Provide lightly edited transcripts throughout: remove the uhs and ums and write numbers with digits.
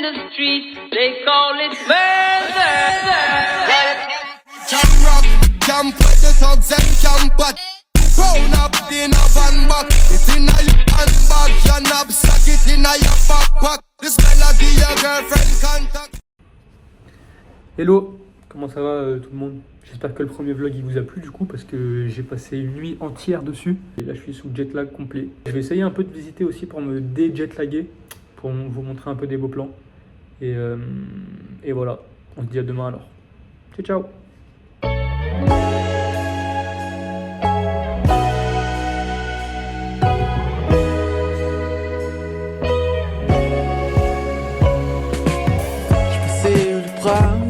the street, they call it murder. Can rock, can put the thugs and can put. Brown up in a van back. It's in a your handbag, your knapsack, it in a your backpack. This melody your girlfriend contact. Hello, comment ça va tout le monde? J'espère que le premier vlog il vous a plu du coup parce que j'ai passé une nuit entière dessus. Et là je suis sous jet lag complet. Je vais essayer un peu de visiter aussi pour me dé-jetlaguer, pour vous montrer un peu des beaux plans. Et voilà, on se dit à demain alors. Ciao ciao.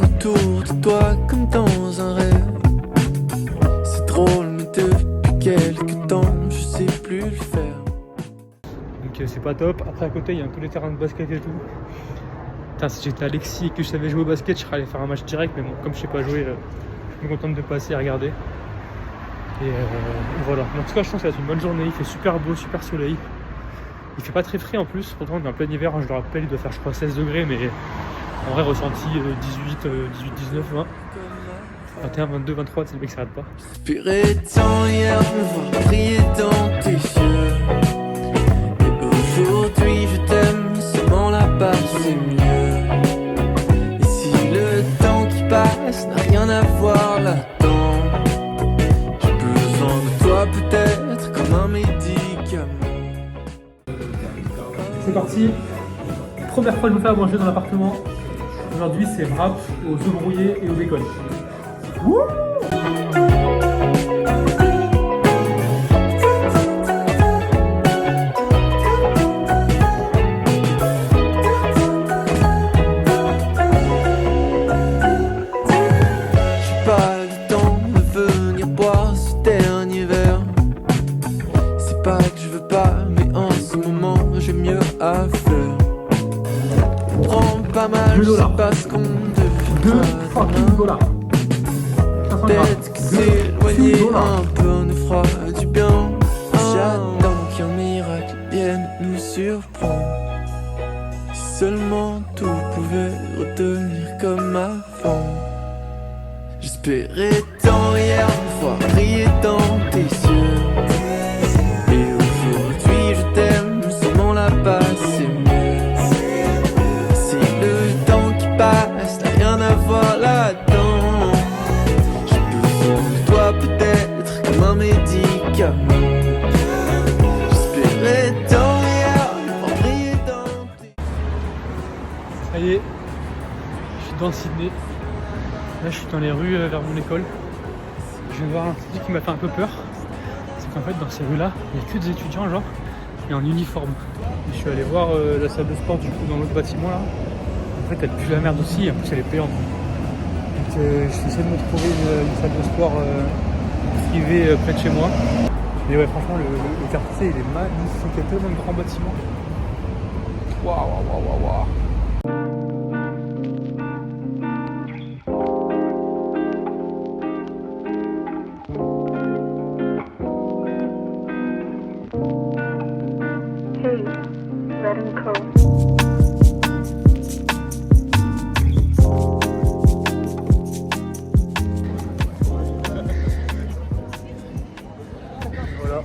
Autour de toi comme dans un rêve. C'est drôle mais depuis quelques temps je sais plus le faire. Donc c'est pas top. Après à côté il y a un peu les terrains de basket et tout. Putain, si j'étais Alexis et que je savais jouer au basket je serais allé faire un match direct. Mais bon comme je sais pas jouer je me contente de passer et regarder. Et voilà. En tout cas je pense que ça va être une bonne journée. Il fait super beau, super soleil. Il fait pas très frais en plus. Pourtant on est en plein hiver, je le rappelle il doit faire je crois 16 degrés mais en vrai ressenti 18, 19, 20, 21, 22, 23, c'est le mec qui s'arrête pas. J'espérais tant hier me voir briller dans tes yeux. Et aujourd'hui je t'aime, seulement la base c'est mieux. Et si le temps qui passe n'a rien à voir là-dedans, j'ai besoin de toi peut-être comme un médicament. C'est parti. Première fois que je me fais à manger dans l'appartement. Aujourd'hui c'est wrap aux œufs brouillés et au bacon. Wouh! J'ai pas le temps de venir boire ce dernier verre. C'est pas que je veux pas, mais en ce moment j'ai mieux à faire. Prends pas mal, je sais pas ce qu'on devient. $2 Peut-être que c'est éloigné un peu de froid du bien. J'attends qu'un miracle vienne nous surprendre. Si seulement tout pouvait redevenir comme avant. J'espérais tant hier me voir briller dans tes yeux. Et aujourd'hui je t'aime, seulement la base c'est mieux. Si le temps qui passe n'a rien à voir là-dedans, j'ai besoin de toi peut-être comme un médicament. J'espérais tant hier me voir briller dans tes... Ça y est, je suis dans Sydney. Là je suis dans les rues vers mon école. Je viens de voir un truc qui m'a fait un peu peur. C'est qu'en fait dans ces rues là, il n'y a que des étudiants genre et en uniforme. Et je suis allé voir la salle de sport du coup dans l'autre bâtiment là. En fait elle pue la merde aussi et en plus elle est payante. Donc j'ai essayé de me trouver une salle de sport privée près de chez moi. Mais ouais franchement le quartier il est magnifique, il y a tellement de grands bâtiments. Waouh waouh waouh waouh. Hey, let him go. Voilà.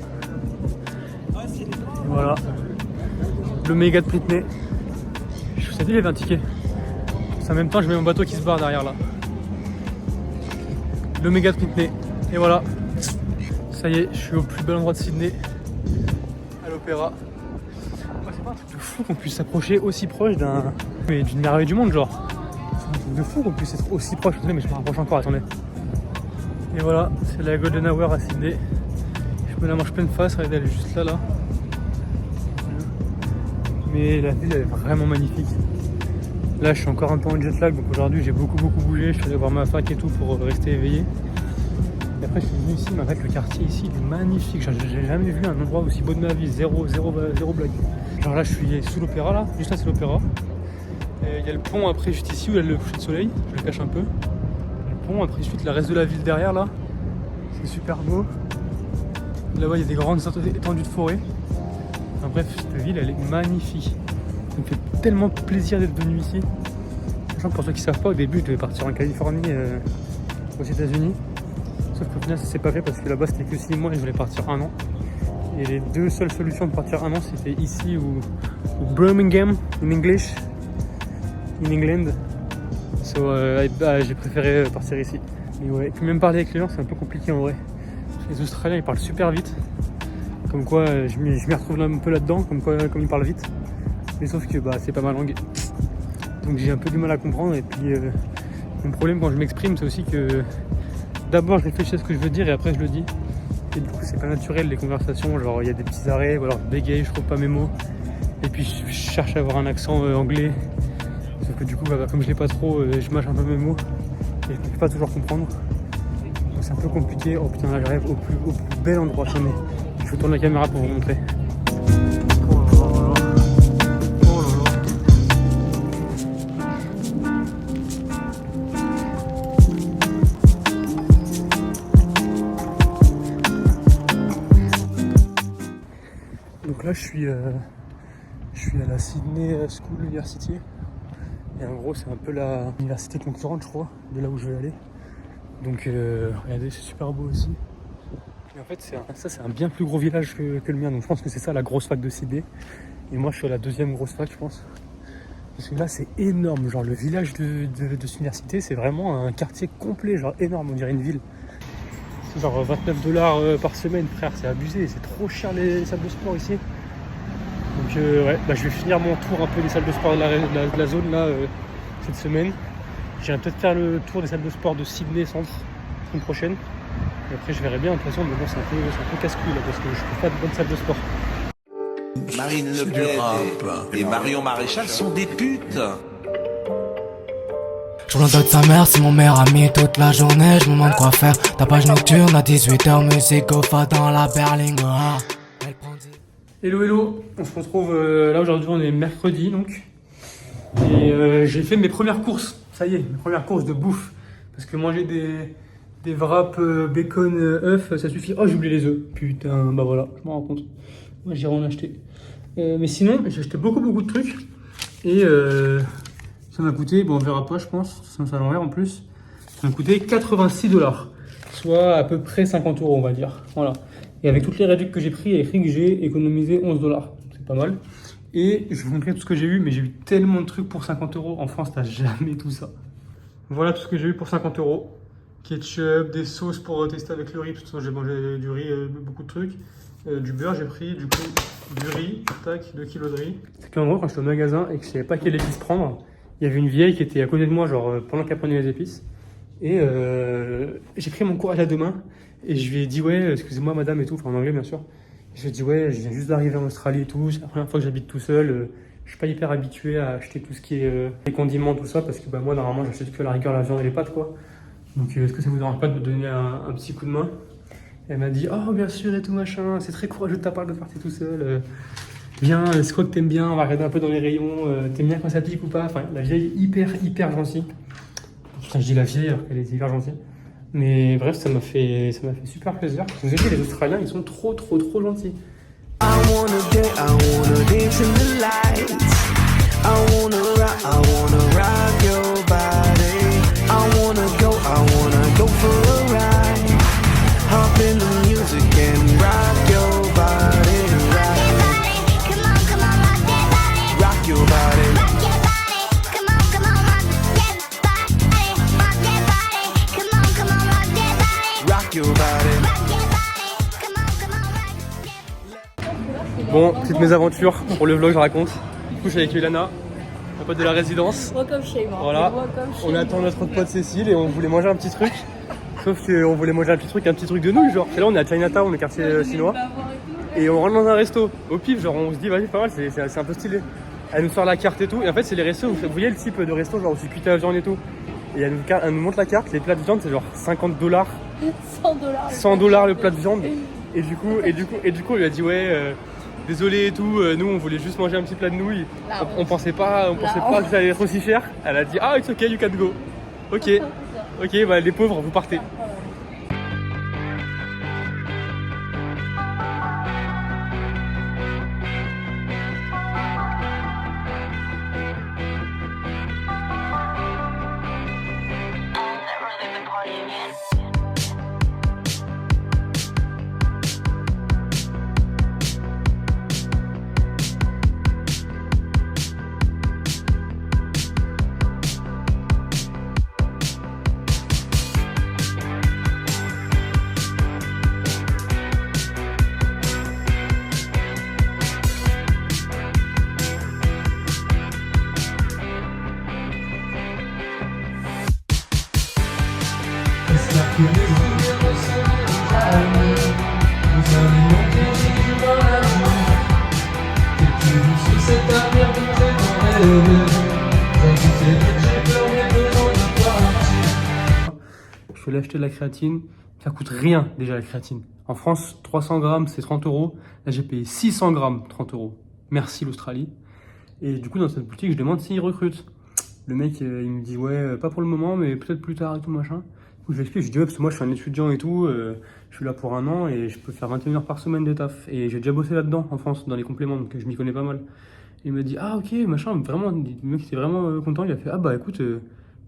Voilà. Le méga de Britney. Je savais qu'il y avait un ticket. En même temps, je mets mon bateau qui se barre derrière là. Le méga de Britney. Et voilà. Ça y est, je suis au plus bel endroit de Sydney. À l'opéra. C'est pas un truc de fou qu'on puisse s'approcher aussi proche d'une merveille du monde, genre. C'est un truc de fou qu'on puisse être aussi proche. Mais je me rapproche encore, attendez. Et voilà, c'est la Golden Hour à Sydney. Je me la mange pleine face, regardez, elle est juste là. Mais la ville elle est vraiment magnifique. Là je suis encore un peu en jet lag, donc aujourd'hui j'ai beaucoup bougé. Je suis allé voir ma fac et tout pour rester éveillé. Et après je suis venu ici, mais en fait le quartier ici il est magnifique. J'ai jamais vu un endroit aussi beau de ma vie, zéro blague. Genre là je suis sous l'opéra là, juste là c'est l'opéra. Il y a le pont après juste ici où il y a le coucher de soleil, je le cache un peu. Le pont, après ensuite le reste de la ville derrière là. C'est super beau. Là-bas il y a des grandes étendues de forêt. Enfin, bref, cette ville elle est magnifique. me fait tellement plaisir d'être venu ici. Sachant que pour ceux qui ne savent pas, au début je devais partir en Californie, aux États-Unis. Sauf qu'au final ça s'est pas fait parce que là-bas c'était que 6 mois et je voulais partir 1 an. Et les deux seules solutions de partir 1 an c'était ici ou Birmingham in English, in England. So j'ai préféré partir ici. Mais ouais, et puis même parler avec les gens c'est un peu compliqué en vrai. Les Australiens ils parlent super vite. Comme quoi je m'y retrouve un peu là-dedans, comme ils parlent vite. Mais sauf que c'est pas ma langue. Donc j'ai un peu du mal à comprendre. Et puis mon problème quand je m'exprime c'est aussi que d'abord je réfléchis à ce que je veux dire et après je le dis. Et du coup c'est pas naturel les conversations, genre il y a des petits arrêts ou alors je bégaye, je trouve pas mes mots. Et puis je cherche à avoir un accent anglais. Sauf que du coup comme je l'ai pas trop, je mâche un peu mes mots. Et je peux pas toujours comprendre. Donc c'est un peu compliqué. Oh putain là j'arrive au plus bel endroit. Attendez, je tourne la caméra pour vous montrer. Donc là je suis à la Sydney School University et en gros c'est un peu la université concurrente je crois de là où je vais aller. Donc regardez c'est super beau aussi. Et en fait c'est un bien plus gros village que le mien, donc je pense que c'est ça la grosse fac de Sydney. Et moi je suis à la deuxième grosse fac je pense. Parce que là c'est énorme, genre le village de cette université c'est vraiment un quartier complet, genre énorme, on dirait une ville. C'est genre $29 par semaine frère, c'est abusé, c'est trop cher les salles de sport ici. Donc ouais, je vais finir mon tour un peu des salles de sport de la zone là cette semaine. J'irai peut-être faire le tour des salles de sport de Sydney Centre la semaine prochaine. Et après je verrai bien de toute façon, mais bon c'est un peu casse-couille là parce que je fais pas de bonnes salles de sport. Marine Le Pen et Marion Maréchal sont des putes. Je me donne sa mère, c'est mon meilleur ami toute la journée, je me demande quoi faire. Ta page nocturne à 18h, musique au fa dans la berlingue. Hello, on se retrouve là aujourd'hui, on est mercredi donc. Et j'ai fait mes premières courses, ça y est, mes premières courses de bouffe. Parce que manger des wraps bacon œufs, ça suffit. Oh j'ai oublié les œufs, putain, voilà, je m'en rends compte. Moi j'irai en acheter. Mais sinon, j'ai acheté beaucoup de trucs. Et ça m'a coûté, on verra pas je pense, ça à l'envers en plus. Ça m'a coûté $86, soit à peu près 50 € on va dire, voilà. Et avec toutes les réductions que j'ai pris, il y a écrit que j'ai économisé $11, c'est pas mal. Et je vais vous montrer tout ce que j'ai eu, mais j'ai eu tellement de trucs pour 50 €, en France t'as jamais tout ça. Voilà tout ce que j'ai eu pour 50 €. Ketchup, des sauces pour tester avec le riz, parce que j'ai mangé du riz, beaucoup de trucs. Du beurre j'ai pris, du coup du riz, tac, 2 kilos de riz. C'est qu'en gros quand j'étais au magasin et que je savais pas quelle épice prendre, il y avait une vieille qui était à côté de moi, genre pendant qu'elle prenait les épices. Et j'ai pris mon courage à deux mains et je lui ai dit ouais, excusez-moi madame et tout, enfin en anglais bien sûr. Je lui ai dit ouais, je viens juste d'arriver en Australie et tout, c'est la première fois que j'habite tout seul. Je suis pas hyper habitué à acheter tout ce qui est les condiments, tout ça, parce que moi normalement j'achète que la rigueur, la viande et les pâtes quoi. Donc est-ce que ça vous dérange pas de me donner un petit coup de main? Et elle m'a dit oh bien sûr et tout machin, c'est très courageux de ta part de partir tout seul. Viens, c'est quoi que t'aimes bien, on va regarder un peu dans les rayons, t'aimes bien quand ça pique ou pas. Enfin la vieille hyper gentille. Enfin, je dis la vieille alors qu'elle est hyper gentille. Mais bref, ça m'a fait super plaisir. Vous avez vu, les Australiens, ils sont trop gentils. I wanna dance in the lights. I wanna rock your body. I wanna go for a ride. Hop in the music and rock your body. Rock your body. Bon, petites mésaventures pour le vlog, je raconte. Du coup, je suis avec Ilana, un pote de la résidence. Welcome shame. Voilà, on attend notre pote Cécile et on voulait manger un petit truc. Sauf qu'on voulait manger un petit truc de nouilles, genre. Et là, on est à Chinatown, le quartier chinois. Et on rentre dans un resto, au pif, genre on se dit, vas-y, pas mal, c'est un peu stylé. Elle nous sort la carte et tout. Et en fait, c'est les restos, vous voyez le type de resto, genre où tu cuites la viande et tout. Et elle nous montre la carte, les plats de viande, c'est genre $50. $100 le plat de viande. Et du coup, on lui a dit, ouais, désolé et tout, nous on voulait juste manger un petit plat de nouilles. On pensait pas que ça allait être aussi cher. Elle a dit, ah, it's okay, you can go. Ok, bah les pauvres, vous partez. que les autres ne s'arrêtent jamais. Vous allez manquer, j'ai du mal à vivre. Quelques jours sur cette avenir dont j'ai tant rêvé. J'avoue c'est vrai que j'ai peur mais besoin de partir. Je suis allé acheter de la créatine. Ça coûte rien déjà la créatine. En France, 300 grammes c'est 30 €. Là j'ai payé 600 grammes 30 €. Merci l'Australie. Et du coup dans cette boutique je demande s'ils recrutent. Le mec il me dit ouais pas pour le moment mais peut-être plus tard et tout machin. Du coup je lui explique, je dis ouais parce que moi je suis un étudiant et tout. Je suis là pour 1 an et je peux faire 21 heures par semaine de taf. Et j'ai déjà bossé là-dedans en France dans les compléments donc je m'y connais pas mal. Et il me dit ah ok machin vraiment. Le mec était vraiment content. Il a fait ah bah écoute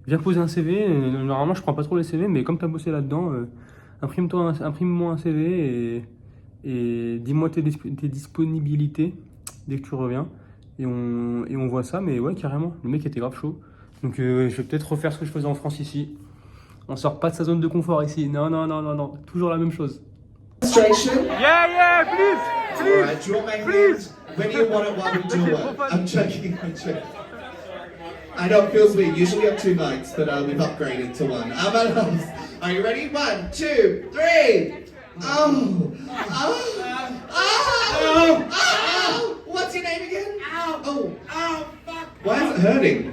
viens poser un CV. Normalement je prends pas trop les CV mais comme tu as bossé là-dedans imprime-moi un CV et dis-moi tes disponibilités dès que tu reviens et on voit ça. Mais ouais carrément le mec était grave chaud donc je vais peut-être refaire ce que je faisais en France ici. On sort pas de sa zone de confort ici, non toujours la même chose. Yeah, please. Alright, draw my hands. When you want it, while we do it. I'm joking. I know it feels weird. Usually we have 2 mics, but we've upgraded to 1. Are you ready? 1, 2, 3. Oh. What's your name again? Oh, fuck. Why is it hurting?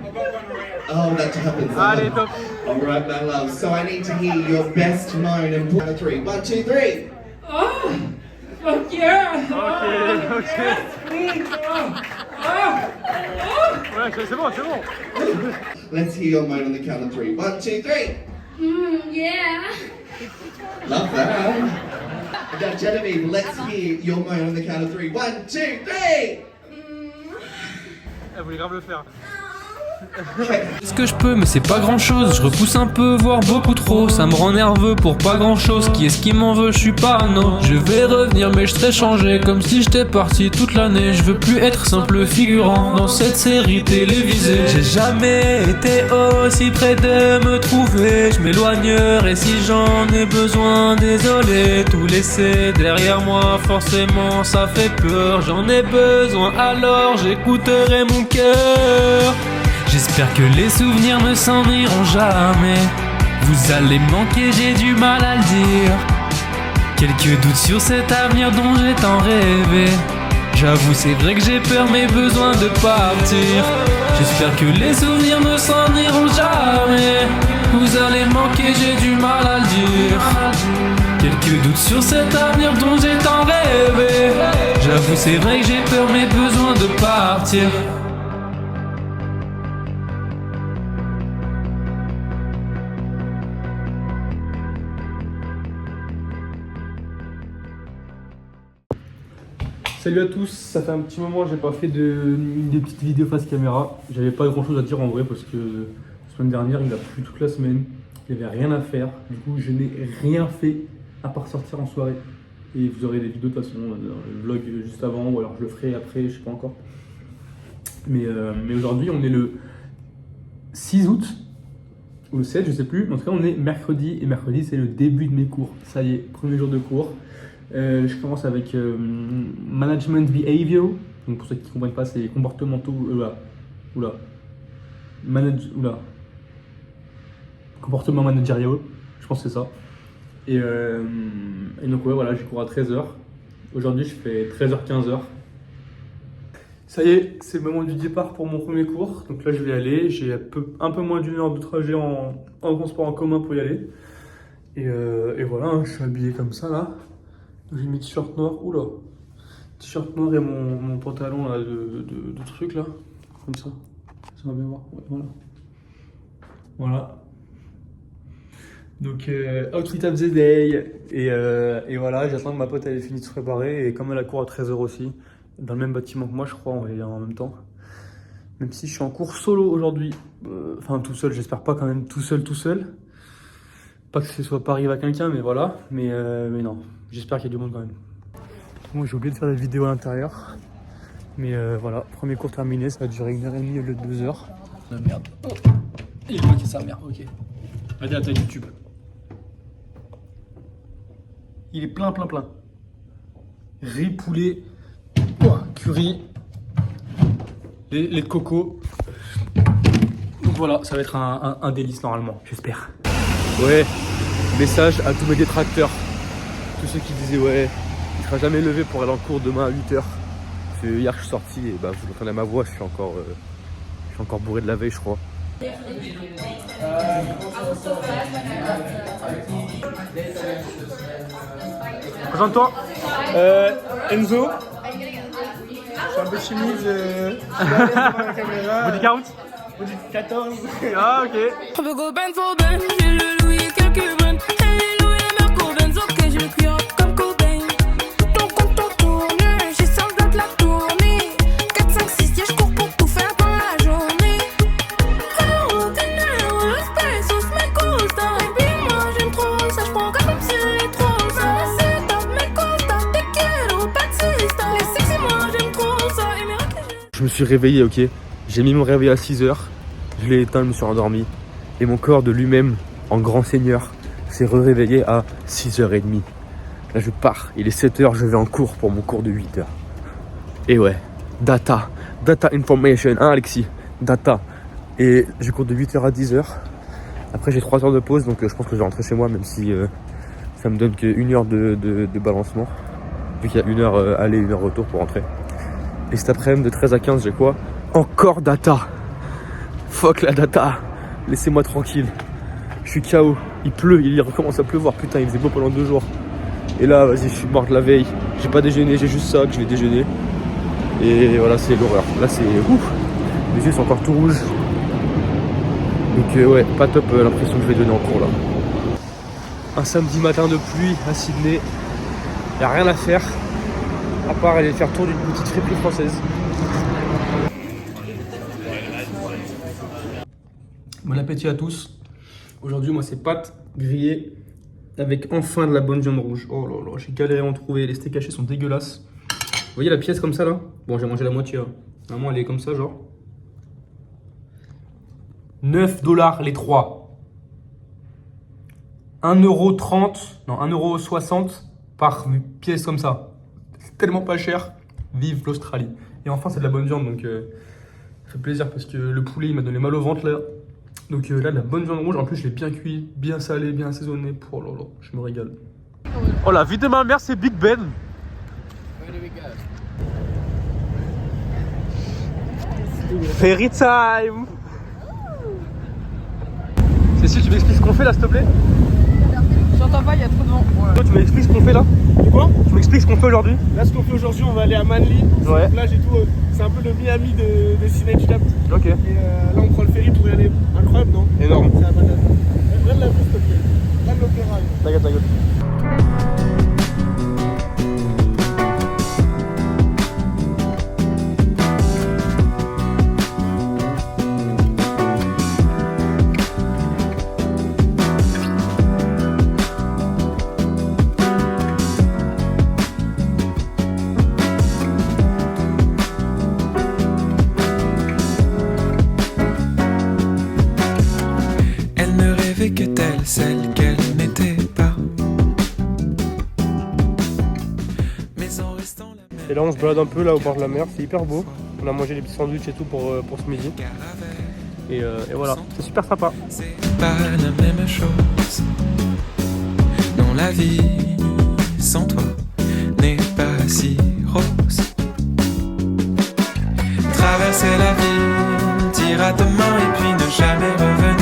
Oh, that happens. Alright, my love. So I need to hear your best moan and count of 3. 1, 2, 3. Oh, fuck yeah. Ouais c'est bon. Let's hear your moan on the count of 3. 1, 2, 3. Yeah. Love that. Now, Genevieve, let's hear your moan on the count of 3. 1, 2, 3. Elle voulait grave le faire. Ce que je peux mais c'est pas grand chose, je repousse un peu voire beaucoup trop, ça me rend nerveux pour pas grand chose, qui est-ce qui m'en veut, je suis parano. Je vais revenir mais je serai changé comme si j'étais parti toute l'année, je veux plus être simple figurant dans cette série télévisée. J'ai jamais été aussi près de me trouver, je m'éloignerai si j'en ai besoin, désolé, tout laisser derrière moi forcément ça fait peur, j'en ai besoin alors j'écouterai mon cœur. J'espère que les souvenirs ne s'en iront jamais. Vous allez manquer, j'ai du mal à le dire. Quelques doutes sur cet avenir dont j'ai tant rêvé. J'avoue c'est vrai que j'ai peur mais besoin de partir. J'espère que les souvenirs ne s'en iront jamais. Vous allez manquer, j'ai du mal à le dire. Quelques doutes sur cet avenir dont j'ai tant rêvé. J'avoue c'est vrai que j'ai peur mais besoin de partir. Salut à tous, ça fait un petit moment que j'ai pas fait des petites vidéos face caméra. J'avais pas grand chose à dire en vrai parce que la semaine dernière il a plu toute la semaine, il n'y avait rien à faire. Du coup je n'ai rien fait à part sortir en soirée. Et vous aurez des vidéos de toute façon dans le vlog juste avant ou alors je le ferai après, je sais pas encore. Mais aujourd'hui on est le 6 août ou le 7 je sais plus. En tout cas on est mercredi et mercredi c'est le début de mes cours. Ça y est, premier jour de cours. Je commence avec Management Behavior. Donc pour ceux qui ne comprennent pas, c'est comportementaux. Comportement managérial. Je pense que c'est ça. Et donc ouais, voilà, j'ai cours à 13h. Aujourd'hui, je fais 13h-15h. Ça y est, c'est le moment du départ pour mon premier cours. Donc là, je vais y aller. J'ai un peu moins d'1 heure de trajet en transport en commun pour y aller. Et voilà, hein, je suis habillé comme ça là. J'ai mis t-shirt noir, t-shirt noir et mon pantalon là de truc là, comme ça, ça va bien voir, ouais, voilà. Donc outfit of the day, et voilà, j'attends que ma pote elle ait fini de se préparer, et comme elle a cours à 13h aussi, dans le même bâtiment que moi je crois, on va y aller en même temps. Même si je suis en cours solo aujourd'hui, enfin tout seul, j'espère pas quand même tout seul. Pas que ce soit pas arrivé à quelqu'un, mais voilà. Mais non, j'espère qu'il y a du monde quand même. Bon, j'ai oublié de faire des vidéos à l'intérieur. Mais voilà, premier cours terminé, ça va durer 1h30 au lieu de 2h. Ah merde. Oh. Il est bloqué sa mère, ok. Regardez la taille du tube. Il est plein. Riz, poulet, curry, lait de coco. Donc voilà, ça va être un délice normalement, j'espère. Ouais, Message à tous mes détracteurs, tous ceux qui disaient ouais, il sera jamais levé pour aller en cours demain à 8h. Hier je suis sorti et bah vous entendez ma voix, je suis encore bourré de la veille je crois. Présente-toi. Enzo. Je suis un peu timide, je suis à l'aise devant la caméra. Body count? Body 14. Ah ok. On peut go ben for ben, j'ai le Louis et quelques bennes. Hey Louis et Marco Benz, ok j'ai le cuir comme Cobain. Ton compte en tourne, j'ai sans doute la tournée. 4, 5, 6, je cours pour tout faire dans la journée. Oh, dinero, l'espresso, me gusta. Et puis moi j'aime trop ça, je prends comme si c'est trop ça. C'est top, me gusta, te quiero, Batista. Les sexy, moi j'aime trop ça. Et mes Je me suis réveillé, ok. J'ai mis mon réveil à 6h. Je l'ai éteint, je me suis endormi. Et mon corps de lui-même, en grand seigneur, s'est réveillé à 6h30. Là je pars, il est 7h, je vais en cours pour mon cours de 8h. Et ouais, data information, hein Alexis? Data. Et j'ai cours de 8h à 10h. Après j'ai 3 heures de pause, donc je pense que je vais rentrer chez moi, même si ça me donne qu'une heure de balancement. Vu qu'il y a 1 heure aller, 1 heure retour pour rentrer. Et cet après-midi de 13 à 15, j'ai quoi? Encore data. Fuck la data. Laissez-moi tranquille. Je suis KO. Il pleut, il recommence à pleuvoir. Putain, il faisait beau pendant 2 jours. Et là, vas-y, je suis mort de la veille. J'ai pas déjeuné, j'ai juste ça que je vais déjeuner. Et voilà, c'est l'horreur. Là, c'est ouf. Les yeux sont encore tout rouges. Donc ouais, pas top l'impression que je vais donner en cours là. Un samedi matin de pluie à Sydney. Y a rien à faire. À part aller faire tour d'une petite friperie française. Bon appétit à tous. Aujourd'hui, moi, c'est pâtes grillées avec enfin de la bonne viande rouge. Oh là là, j'ai galéré à en trouver. Les steaks hachés sont dégueulasses. Vous voyez la pièce comme ça là? Bon, j'ai mangé la moitié là. Normalement, elle est comme ça, genre. 9$ les 3. 1,30€, non 1,60€ par pièce comme ça. C'est tellement pas cher. Vive l'Australie. Et enfin, c'est de la bonne viande, donc ça fait plaisir parce que le poulet il m'a donné mal au ventre là. Donc là, de la bonne viande rouge. En plus, je l'ai bien cuit, bien salé, bien assaisonné. Oh là là, je me régale. Oh, la vie de ma mère, c'est Big Ben. Ferry time. Cécile, tu m'expliques ce qu'on fait là, s'il te plaît? J'entends pas, il y a trop de vent. Ouais. Toi, tu m'expliques ce qu'on fait là? Quoi? Tu m'expliques ce qu'on fait aujourd'hui? Là, ce qu'on fait aujourd'hui, on va aller à Manly. Ouais. La plage et tout. C'est un peu le Miami de Sydney Club. Ok. Et là, on prend le ferry pour y aller. Incroyable, non? Énorme. C'est la patate. Regarde la vue, s'il te plaît. Regarde l'opéra. T'inquiète, t'inquiète. Que telle celle qu'elle n'était pas. Mais en restant la même. Et là on se balade un peu là au bord de la mer, c'est hyper beau. On a mangé des petits sandwichs et tout pour ce midi. Et voilà, c'est super sympa. C'est pas la même chose. Non, la vie sans toi n'est pas si rose. Traverser la vie, dire à demain et puis ne jamais revenir.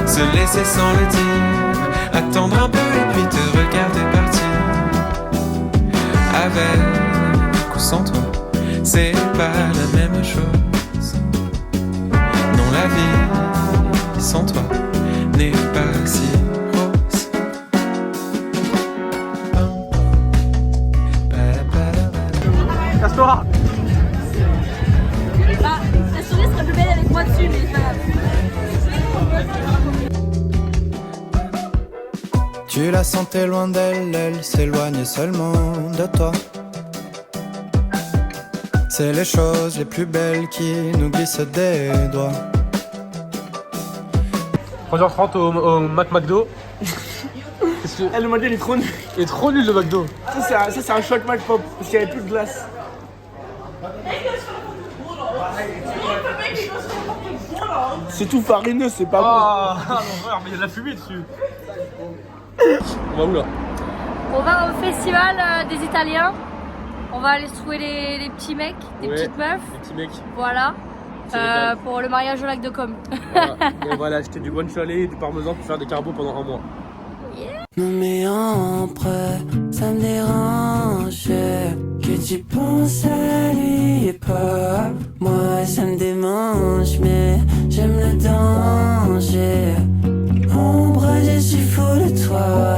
Se laisser sans le dire, attendre un peu et puis te regarder partir. Avec ou sans toi, c'est pas la même chose. Non, la vie sans toi n'est pas si rose. Casse-toi! Bah, la souris serait plus belle avec moi dessus, mais ça. Tu la sentais loin d'elle, elle s'éloignait seulement de toi. C'est les choses les plus belles qui nous glissent des doigts. 3h30 au McDo. Le modèle est trop nul. Il est trop nul le McDo. Ça, c'est un choc McPop parce qu'il n'y avait plus de glace. C'est tout farineux, c'est pas Ah, l'horreur, mais il y a de la fumée dessus. On va où là? On va au festival des Italiens. On va aller se trouver les petits mecs, des petites meufs. Les petits mecs. Voilà. Pour le mariage au lac de Com. Voilà. Et on va aller acheter du guanciale et du parmesan pour faire des carbos pendant un mois. Non mais en vrai, ça me dérange que tu penses à lui et pas moi, ça me démange, mais j'aime le danger. Ombre, je suis fou de toi.